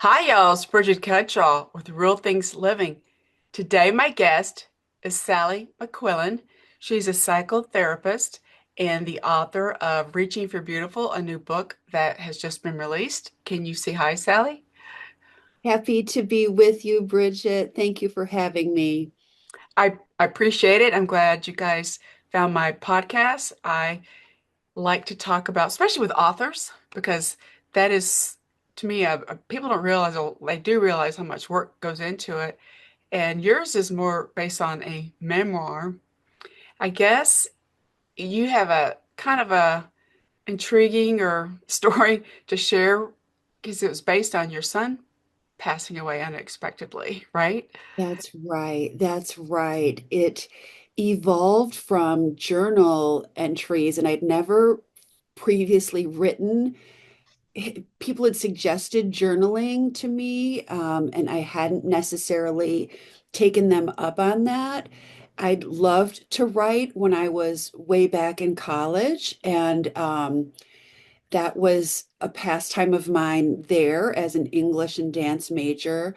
Hi, y'all. It's Brigitte Cutshall with Real Things Living. Today, my guest is Sally McQuillen. She's a psychotherapist and the author of Reaching for Beautiful, a new book that has just been released. Can you say hi, Sally? Happy to be with you, Bridget. Thank you for having me. I appreciate it. I'm glad you guys found my podcast. I like to talk about, especially with authors, because that is, to me, people don't realize, well, they do realize how much work goes into it. And yours is more based on a memoir. I guess you have a kind of a intriguing or story to share because it was based on your son passing away unexpectedly, right? That's right. That's right. It evolved from journal entries, and I'd never previously written. People had suggested journaling to me, and I hadn't necessarily taken them up on that. I'd loved to write when I was way back in college, and that was a pastime of mine there as an English and dance major,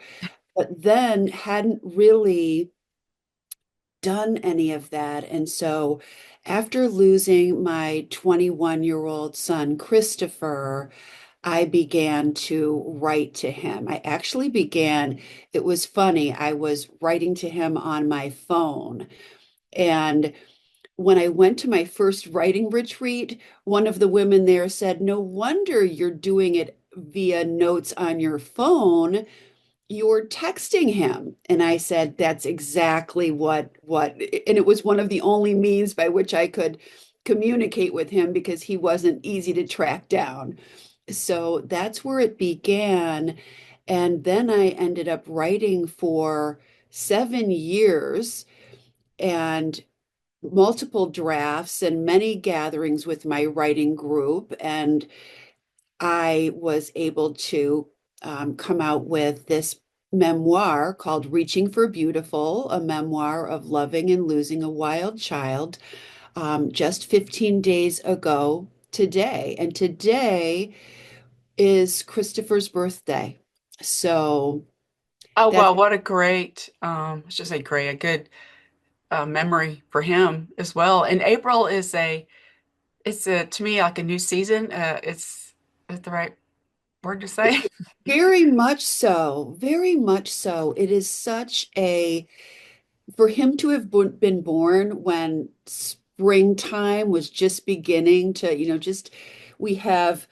but then hadn't really done any of that. And so after losing my 21-year-old son, Christopher, I began to write to him. It was funny, I was writing to him on my phone. And when I went to my first writing retreat, one of the women there said, "No wonder you're doing it via notes on your phone. You're texting him." And I said, "That's exactly what," and it was one of the only means by which I could communicate with him because he wasn't easy to track down. So that's where it began. And then I ended up writing for 7 years and multiple drafts and many gatherings with my writing group. And I was able to come out with this memoir called Reaching for Beautiful, a memoir of loving and losing a wild child, just 15 days ago today. And today is Christopher's birthday. So Oh, that's well, what a great, I should say great, a good memory for him as well. And April it's to me like a new season. Is the right word to say? very much so, very much so. It is such a for him to have been born when springtime was just beginning to, just we have,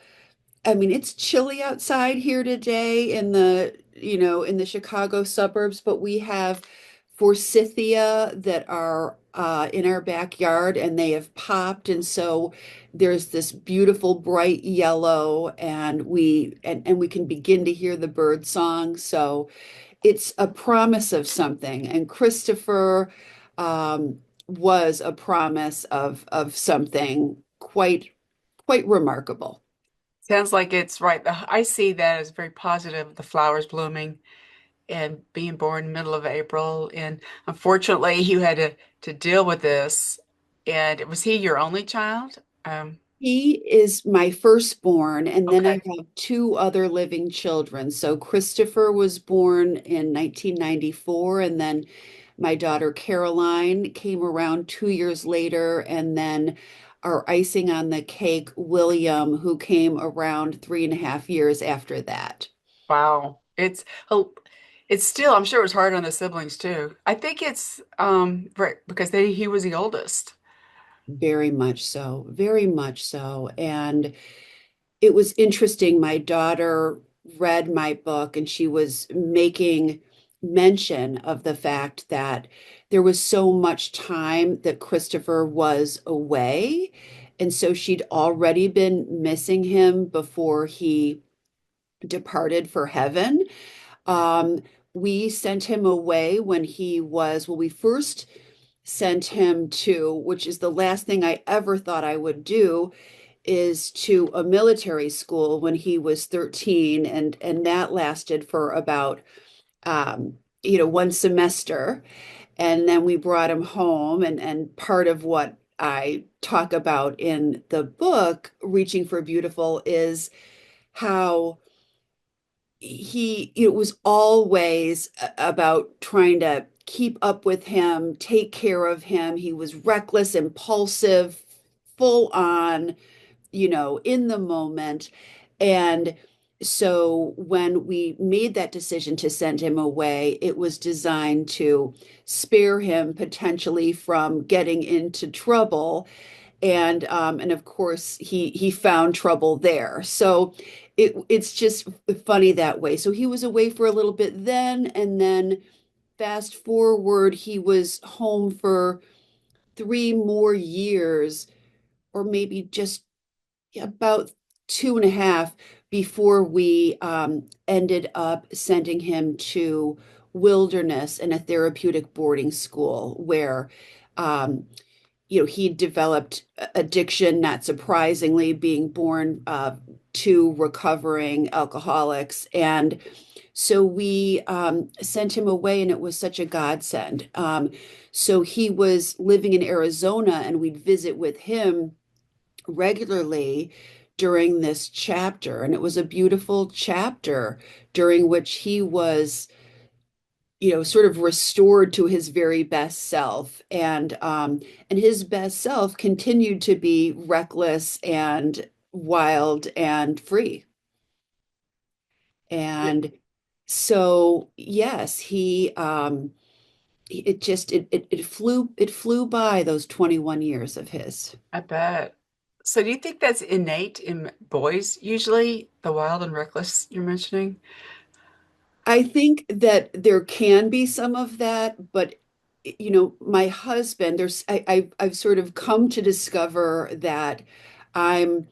I mean, it's chilly outside here today in the Chicago suburbs, but we have forsythia that are in our backyard and they have popped. And so there's this beautiful bright yellow and we can begin to hear the bird song. So it's a promise of something. And Christopher was a promise of something quite remarkable. Sounds like it's right. I see that as very positive, the flowers blooming and being born in the middle of April. And unfortunately, you had to deal with this. And was he your only child? He is my firstborn, and then I Okay. have two other living children. So Christopher was born in 1994, and then my daughter Caroline came around 2 years later, and then our icing on the cake, William, who came around 3.5 years after that. Wow. It's still, I'm sure it was hard on the siblings too. I think it's right because he was the oldest. Very much so, very much so. And it was interesting. My daughter read my book and she was making mention of the fact that there was so much time that Christopher was away. And so she'd already been missing him before he departed for heaven. Um, we sent him away when we first sent him to, which is the last thing I ever thought I would do, is to a military school when he was 13, and that lasted for about um, 1 semester. And then we brought him home, and part of what I talk about in the book, Reaching for Beautiful, is how it was always about trying to keep up with him, take care of him. He was reckless, impulsive, full on, in the moment. And so when we made that decision to send him away, it was designed to spare him potentially from getting into trouble. And of course he found trouble there. So it's just funny that way. So he was away for a little bit then, and then fast forward, he was home for 3 more years, or maybe just about 2.5, before we ended up sending him to Wilderness in a therapeutic boarding school where um, he developed addiction, not surprisingly, being born to recovering alcoholics. And so we sent him away, and it was such a godsend. So he was living in Arizona, and we'd visit with him regularly during this chapter. And it was a beautiful chapter during which he was, sort of restored to his very best self. And his best self continued to be reckless and wild and free. And so yes, it flew by, those 21 years of his. I bet. So do you think that's innate in boys usually, the wild and reckless you're mentioning? I think that there can be some of that, but my husband, I've sort of come to discover that I'm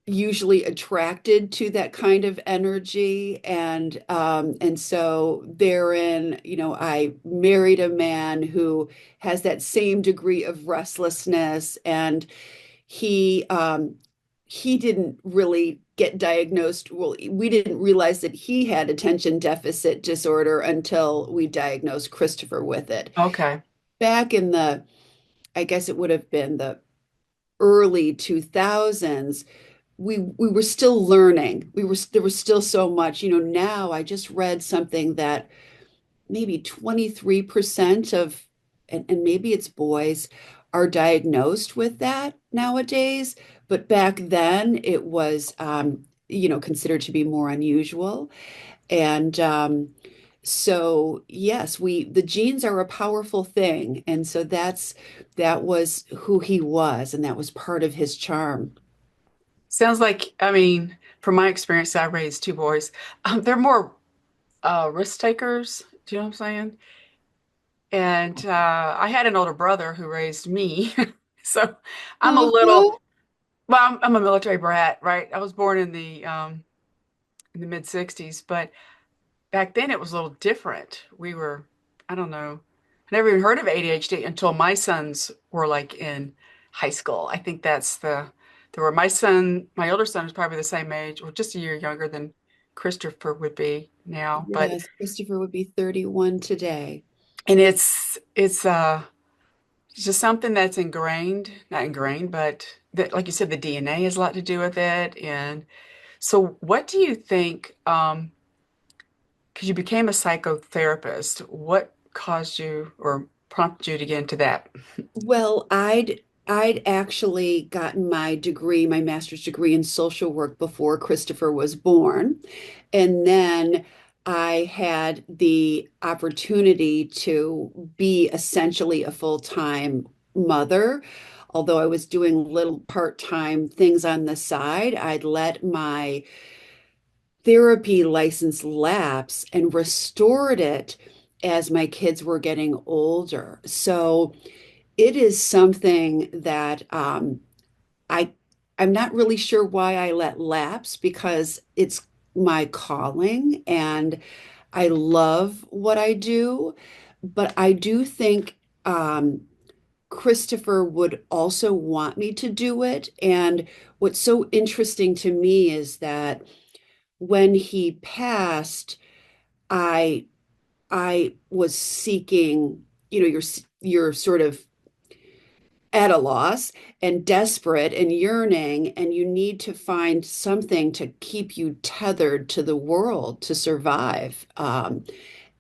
usually attracted to that kind of energy, and so therein, I married a man who has that same degree of restlessness. And he he didn't really get diagnosed. Well, we didn't realize that he had attention deficit disorder until we diagnosed Christopher with it Okay. back in the, I guess it would have been the early 2000s. We were still learning. There was still so much. Now I just read something that maybe 23% of, and maybe it's boys, are diagnosed with that nowadays. But back then it was, considered to be more unusual. And so yes, the genes are a powerful thing. And so that was who he was, and that was part of his charm. Sounds like, I mean, from my experience, I raised two boys. They're more risk takers. Do you know what I'm saying? And I had an older brother who raised me. So I'm a little, Uh-huh. well, I'm a military brat, right? I was born in the mid 60s, but back then it was a little different. We were, I don't know, I never even heard of ADHD until my sons were like in high school. I think there were my older son is probably the same age or just a year younger than Christopher would be now. But, Yes, Christopher would be 31 today. and it's just something that's ingrained, not ingrained, but that, like you said, the DNA has a lot to do with it. And so what do you think, because you became a psychotherapist, what caused you or prompted you to get into that? Well, I'd actually gotten my master's degree in social work before Christopher was born. And then I had the opportunity to be essentially a full-time mother. Although I was doing little part-time things on the side, I'd let my therapy license lapse and restored it as my kids were getting older. So it is something that I I'm not really sure why I let lapse, because it's my calling and I love what I do. But I do think Christopher would also want me to do it. And what's so interesting to me is that when he passed, I I was seeking, you're sort of at a loss and desperate and yearning, and you need to find something to keep you tethered to the world to survive.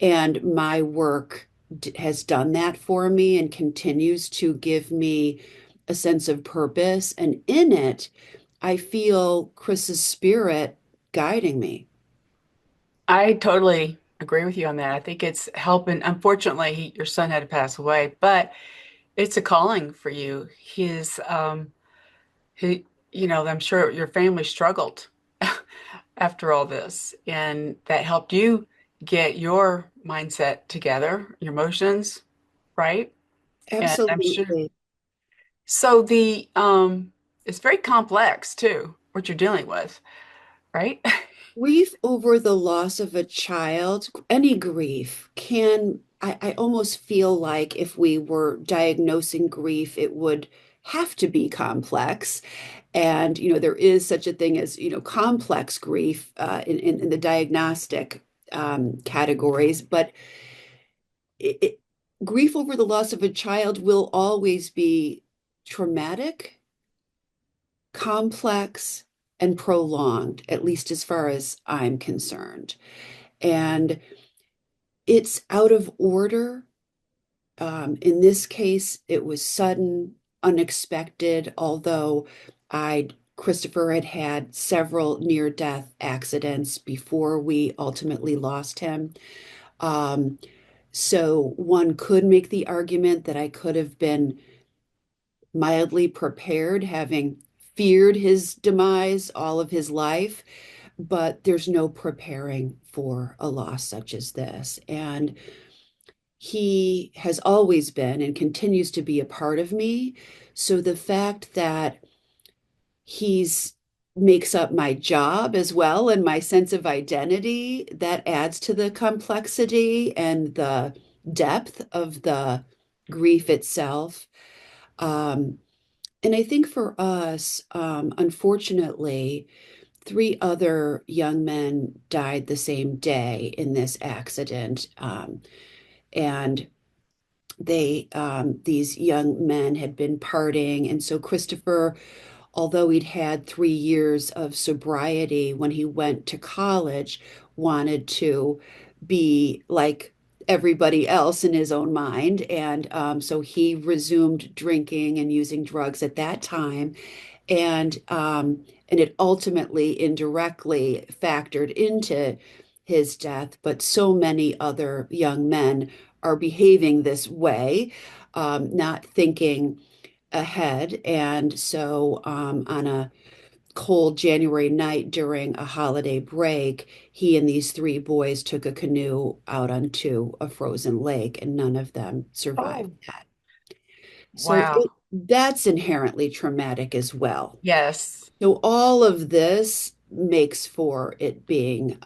And my work has done that for me and continues to give me a sense of purpose. And in it, I feel Chris's spirit guiding me. I totally agree with you on that. I think it's helping. Unfortunately, your son had to pass away, but it's a calling for you. He, I'm sure your family struggled after all this, and that helped you get your mindset together, your emotions, right? And I'm sure. Absolutely. So it's very complex too, what you're dealing with, right? Grief over the loss of a child, any grief can, I almost feel like if we were diagnosing grief, it would have to be complex. And, there is such a thing as, complex grief in the diagnostic categories. But it, it, grief over the loss of a child will always be traumatic, complex, and prolonged, at least as far as I'm concerned. And it's out of order. In this case, it was sudden, unexpected, although Christopher had had several near-death accidents before we ultimately lost him. Um, so one could make the argument that I could have been mildly prepared, having feared his demise all of his life, but there's no preparing for a loss such as this. And he has always been and continues to be a part of me. So the fact that he's makes up my job as well and my sense of identity, that adds to the complexity and the depth of the grief itself. Um, and I think for us, unfortunately, three other young men died the same day in this accident. And these young men had been partying. And so Christopher, although he'd had 3 years of sobriety when he went to college, wanted to be like everybody else in his own mind. And so he resumed drinking and using drugs at that time. And it ultimately indirectly factored into his death. But so many other young men are behaving this way, not thinking ahead. And so on a cold January night during a holiday break, he and these three boys took a canoe out onto a frozen lake, and none of them survived Oh, that. So wow. that's inherently traumatic as well. Yes. So all of this makes for it being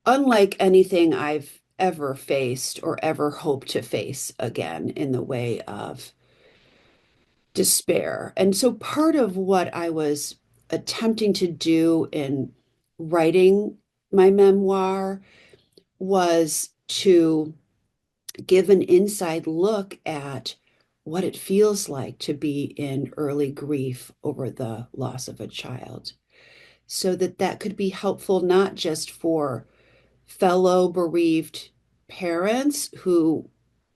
unlike anything I've ever faced or ever hope to face again in the way of despair. And so part of what I was attempting to do in writing my memoir was to give an inside look at what it feels like to be in early grief over the loss of a child, so that that could be helpful not just for fellow bereaved parents who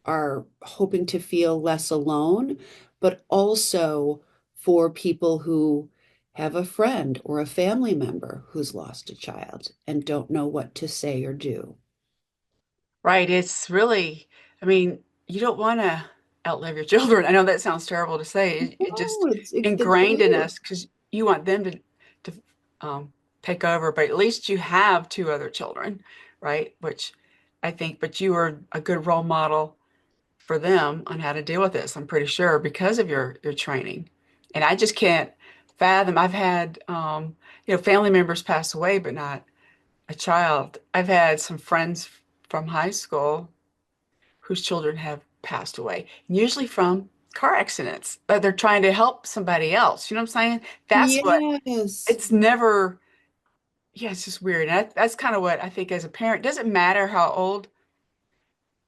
are hoping to feel less alone, but also for people who have a friend or a family member who's lost a child and don't know what to say or do. Right. It's really, I mean, you don't want to outlive your children. I know that sounds terrible to say. It Oh, just it's the ingrained in truth. us because you want them to take over, but at least you have two other children, right? Which I think, but you are a good role model for them on how to deal with this, I'm pretty sure, because of your training. And I just can't fathom. I've had family members pass away, but not a child. I've had some friends from high school whose children have passed away, usually from car accidents, but they're trying to help somebody else. You know what I'm saying? That's what Yes. it's never, yeah, it's just weird. And that's kind of what I think as a parent, doesn't matter how old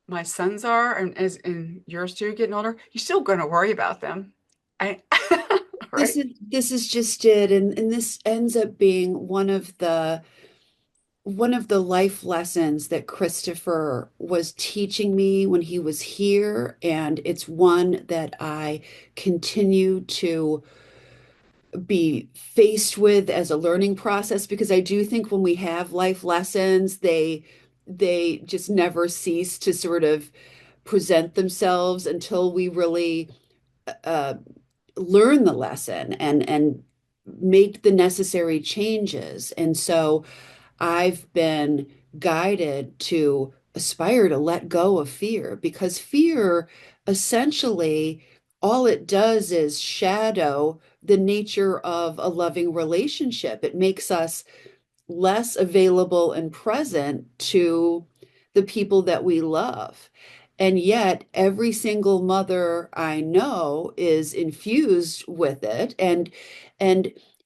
my sons are, and yours too, getting older, you're still going to worry about them. I, right? This is just it, and this ends up being one of the life lessons that Christopher was teaching me when he was here, and it's one that I continue to be faced with as a learning process because I do think when we have life lessons, they just never cease to sort of present themselves until we really uh, learn the lesson and make the necessary changes. And so I've been guided to aspire to let go of fear because fear essentially all it does is shadow the nature of a loving relationship. It makes us less available and present to the people that we love. And yet, every single mother I know is infused with it and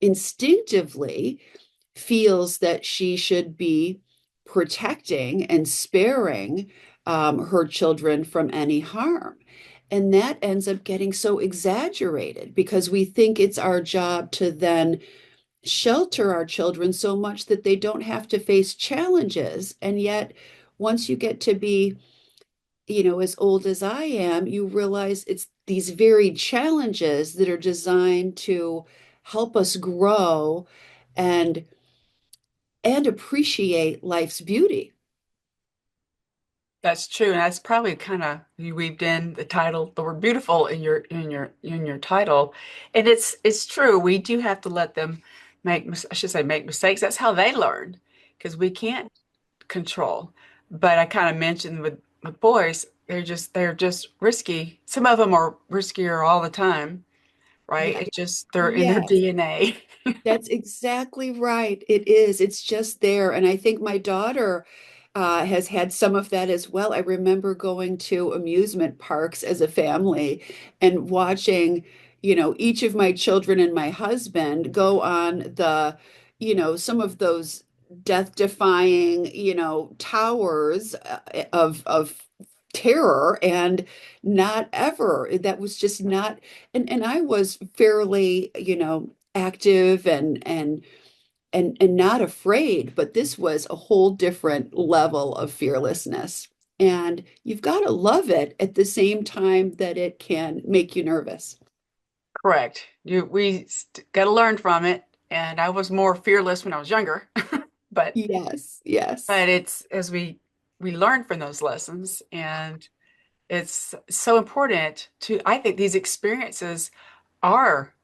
instinctively feels that she should be protecting and sparing her children from any harm. And that ends up getting so exaggerated because we think it's our job to then shelter our children so much that they don't have to face challenges. And yet, once you get to be, as old as I am, you realize it's these very challenges that are designed to help us grow and appreciate life's beauty. That's true, and that's probably kind of you weaved in the title, the word beautiful in your title, and it's true. We do have to let them I should say make mistakes. That's how they learn, because we can't control. But I kind of mentioned with boys, they're just risky. Some of them are riskier all the time, right? Yeah, It's just they're in their yes. DNA. That's exactly right. It is. It's just there. And I think my daughter has had some of that as well. I remember going to amusement parks as a family and watching, each of my children and my husband go on some of those death-defying, towers of terror and not ever. That was just not, and I was fairly, active and not afraid, but this was a whole different level of fearlessness. And you've got to love it at the same time that it can make you nervous. Correct. We got to learn from it, and I was more fearless when I was younger, but Yes, yes, but it's as we learn from those lessons, and it's so important to, I think these experiences are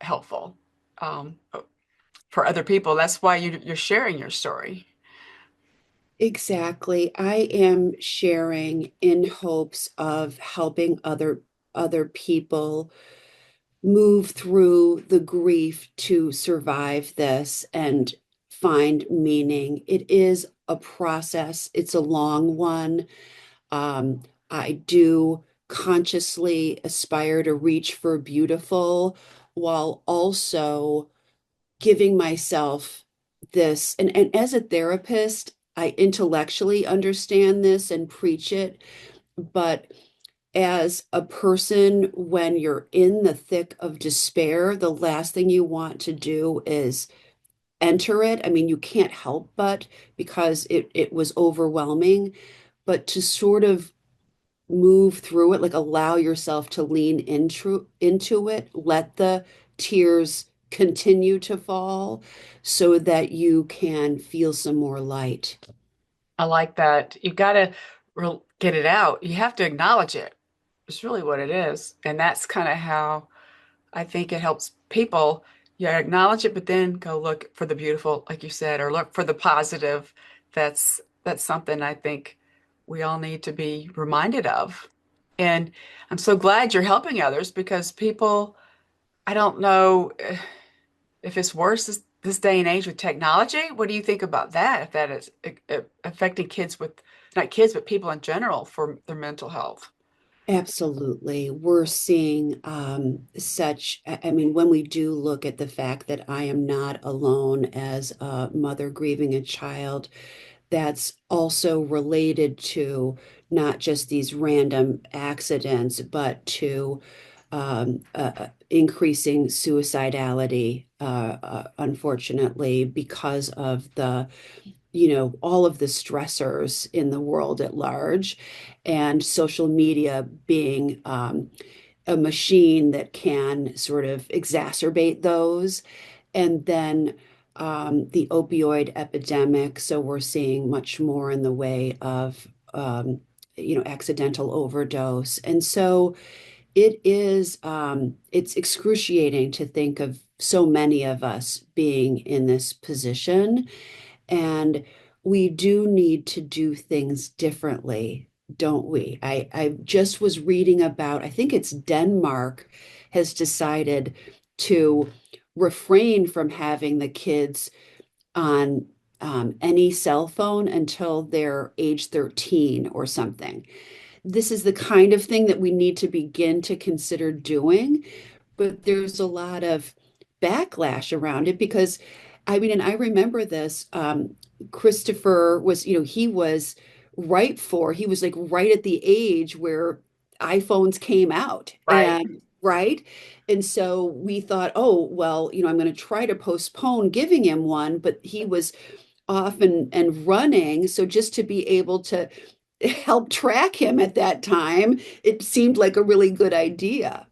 helpful um, for other people. That's why you're sharing your story. exactly. I am sharing in hopes of helping other people move through the grief to survive this and find meaning. It is a process, it's a long one. I do consciously aspire to reach for beautiful while also giving myself this. And as a therapist, I intellectually understand this and preach it, but as a person, when you're in the thick of despair, the last thing you want to do is enter it. I mean, you can't help but because it was overwhelming, but to sort of move through it, like allow yourself to lean into it, let the tears continue to fall so that you can feel some more light. I like that. You got to get it out. You have to acknowledge it. It's really what it is. And that's kind of how I think it helps people. You acknowledge it, but then go look for the beautiful, like you said, or look for the positive. That's something I think we all need to be reminded of. And I'm so glad you're helping others because people, I don't know if it's worse this day and age with technology. What do you think about that? If that is affecting kids with, not kids, but people in general for their mental health? Absolutely. We're seeing such, I mean, when we do look at the fact that I am not alone as a mother grieving a child, that's also related to not just these random accidents, but to increasing suicidality, unfortunately, because of all of the stressors in the world at large, and social media being a machine that can sort of exacerbate those. And then the opioid epidemic. So we're seeing much more in the way of, accidental overdose. And so it's excruciating to think of so many of us being in this position. And we do need to do things differently, don't we? I just was reading about, I think it's Denmark has decided to refrain from having the kids on any cell phone until they're age 13 or something. This is the kind of thing that we need to begin to consider doing, but there's a lot of backlash around it because I mean, and I remember this. Christopher was, he was he was like right at the age where iPhones came out, Right. and right. And so we thought, oh, well, I'm going to try to postpone giving him one, but he was off and running. So just to be able to help track him at that time, it seemed like a really good idea,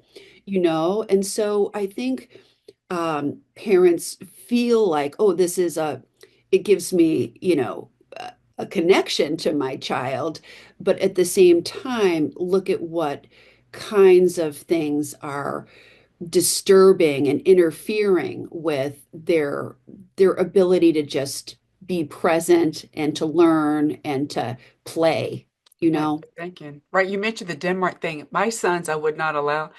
And so I think parents feel like, oh, it gives me, a connection to my child. But at the same time, look at what kinds of things are disturbing and interfering with their ability to just be present and to learn and to play, you Yeah, know? good thinking. Right, you mentioned the Denmark thing. My sons, I would not allow,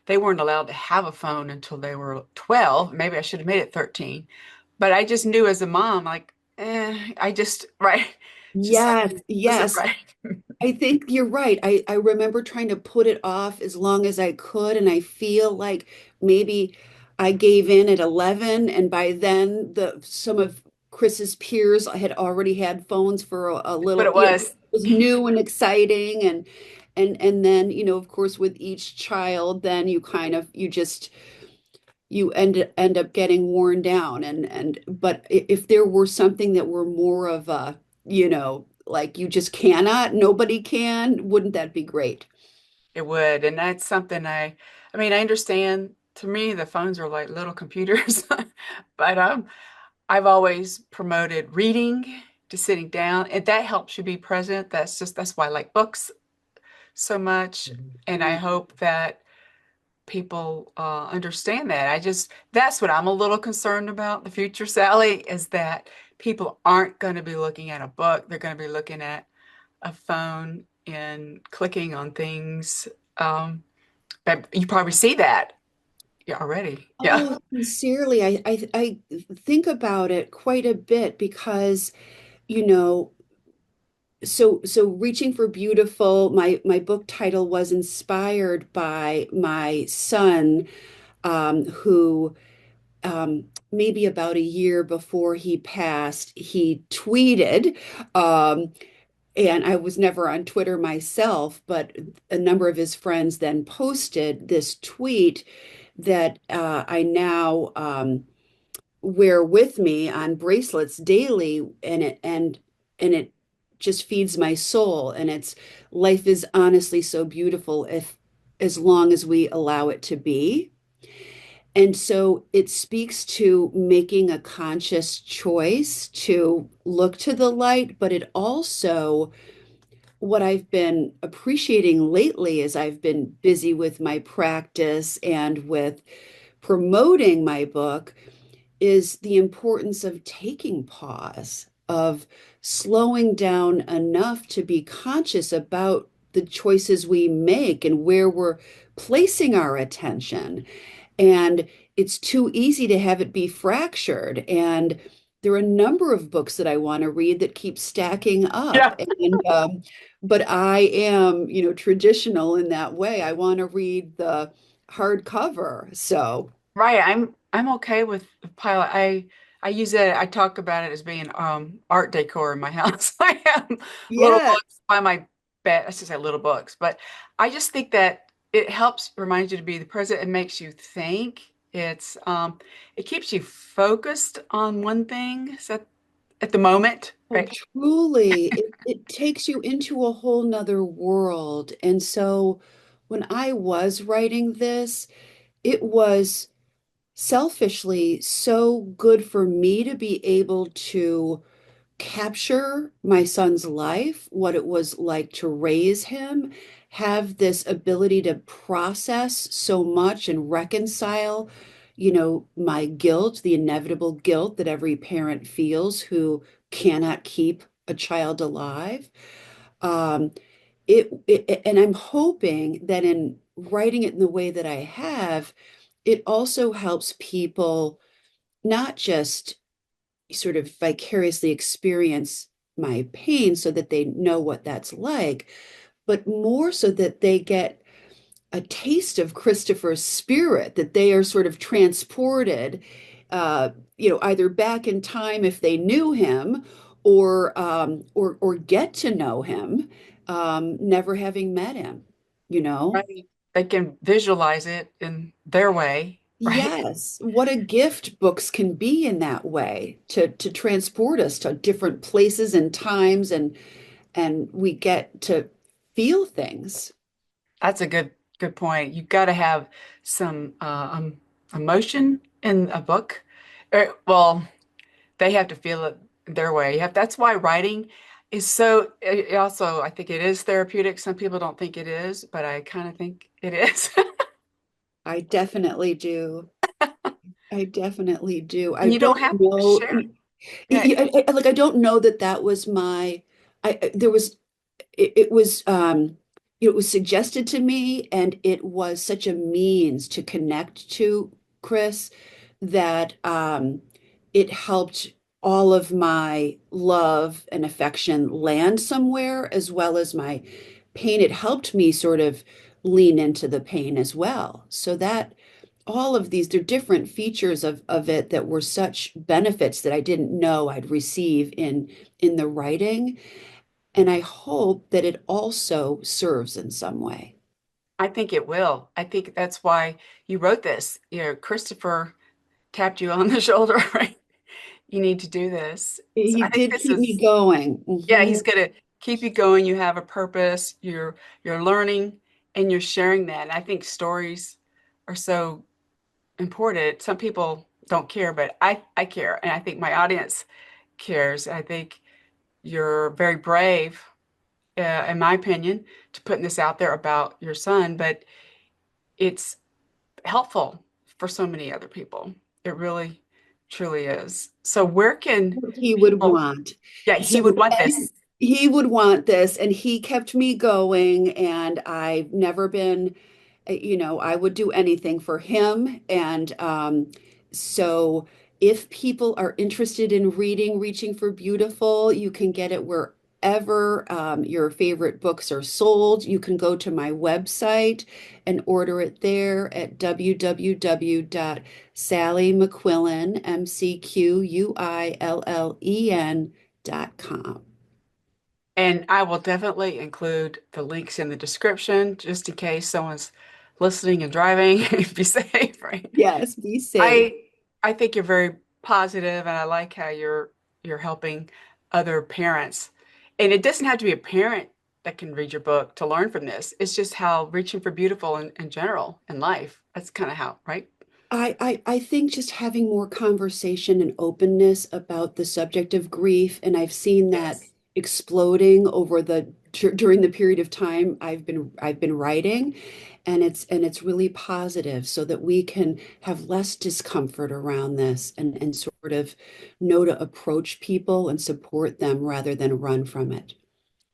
they weren't allowed to have a phone until they were 12. Maybe I should have made it 13. But I just knew as a mom, like, I just, right, just Yes, wasn't yes. right. I think you're right. I remember trying to put it off as long as I could, and I feel like maybe I gave in at 11, and by then some of Chris's peers had already had phones for a That's what little, it was. it was new and exciting, and then, of course, with each child, then you end up getting worn down, and but if there were something that were more of a, like you just cannot, nobody can, wouldn't that be great? It would. And that's something I mean, I understand to me the phones are like little computers, but I've always promoted reading to sitting down, and that helps you be present. That's why I like books so much. And I hope that people understand that. That's what I'm a little concerned about the future, Sally, is that people aren't going to be looking at a book. They're going to be looking at a phone and clicking on things. But you probably see that, yeah, already. Yeah. Oh, sincerely, I think about it quite a bit because, you know, so reaching for beautiful, my book title was inspired by my son, who maybe about a year before he passed, he tweeted, and I was never on Twitter myself, but a number of his friends then posted this tweet that I now wear with me on bracelets daily, and it just feeds my soul. And it's life is honestly so beautiful if as long as we allow it to be. And so it speaks to making a conscious choice to look to the light, but it also, what I've been appreciating lately as I've been busy with my practice and with promoting my book, is the importance of taking pause, of slowing down enough to be conscious about the choices we make and where we're placing our attention. And it's too easy to have it be fractured. And there are a number of books that I want to read that keep stacking up. Yeah. But I am, traditional in that way. I want to read the hardcover. So, Right. I'm okay with the pilot. I use it, I talk about it as being art decor in my house. I have little yeah. books by my I should say little books, but I just think that it helps remind you to be the present. It makes you think. It keeps you focused on one thing so at the moment, Oh, right? truly, it takes you into a whole nother world. And so when I was writing this, it was selfishly so good for me to be able to capture my son's life, what it was like to raise him, have this ability to process so much and reconcile, my guilt, the inevitable guilt that every parent feels who cannot keep a child alive. Um, and I'm hoping that in writing it in the way that I have, it also helps people not just sort of vicariously experience my pain so that they know what that's like, but more so that they get a taste of Christopher's spirit, that they are sort of transported, either back in time if they knew him, or get to know him, never having met him, you know? Right. They can visualize it in their way, right? Yes, what a gift books can be in that way to transport us to different places and times and we get to feel things. That's a good point. You've got to have some emotion in a book. Well, they have to feel it their way. That's why writing is so, it also, I think it is therapeutic. Some people don't think it is, but I kind of think it is. I definitely do. I definitely do. I And you don't don't have to know. share. Yeah, Like I don't know that that was my. There was it was it was suggested to me and it was such a means to connect to Chris that it helped all of my love and affection land somewhere as well as my pain. It helped me sort of lean into the pain as well, so that all of these, they're different features of it that were such benefits that I didn't know I'd receive in the writing. And I hope that it also serves in some way. I think it will. I think that's why you wrote this. Christopher tapped you on the shoulder, right? You need to do this. So He I think did this keep me is, going. yeah, Mhm. he's gonna keep you going. You have a purpose. You're learning and you're sharing that. And I think stories are so important. Some people don't care, but I care, and I think my audience cares. I think you're very brave, in my opinion, to putting this out there about your son, but it's helpful for so many other people. It really, truly is. So where can What he would people, want. yeah, he So would want this. he would want this, and he kept me going, and I've never been, I would do anything for him. And so if people are interested in reading Reaching for Beautiful, you can get it wherever your favorite books are sold. You can go to my website and order it there at www.sallymcquillen, McQuillen.com. And I will definitely include the links in the description just in case someone's listening and driving. Be safe, right? Yes, be safe. I I think you're very positive, and I like how you're helping other parents. And it doesn't have to be a parent that can read your book to learn from this. It's just how reaching for beautiful in general in life. That's kind of how, right? I think just having more conversation and openness about the subject of grief, and I've seen that Yes. exploding over during the period of time I've been writing, and it's really positive so that we can have less discomfort around this and sort of know to approach people and support them rather than run from it.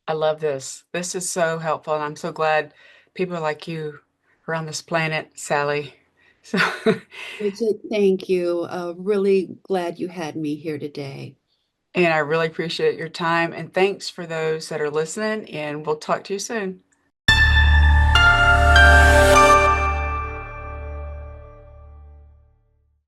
I love this. This is so helpful, and I'm so glad people like you are on this planet, Sally. So, Bridget, thank you. Really glad you had me here today. and I really appreciate your time, and thanks for those that are listening, and we'll talk to you soon.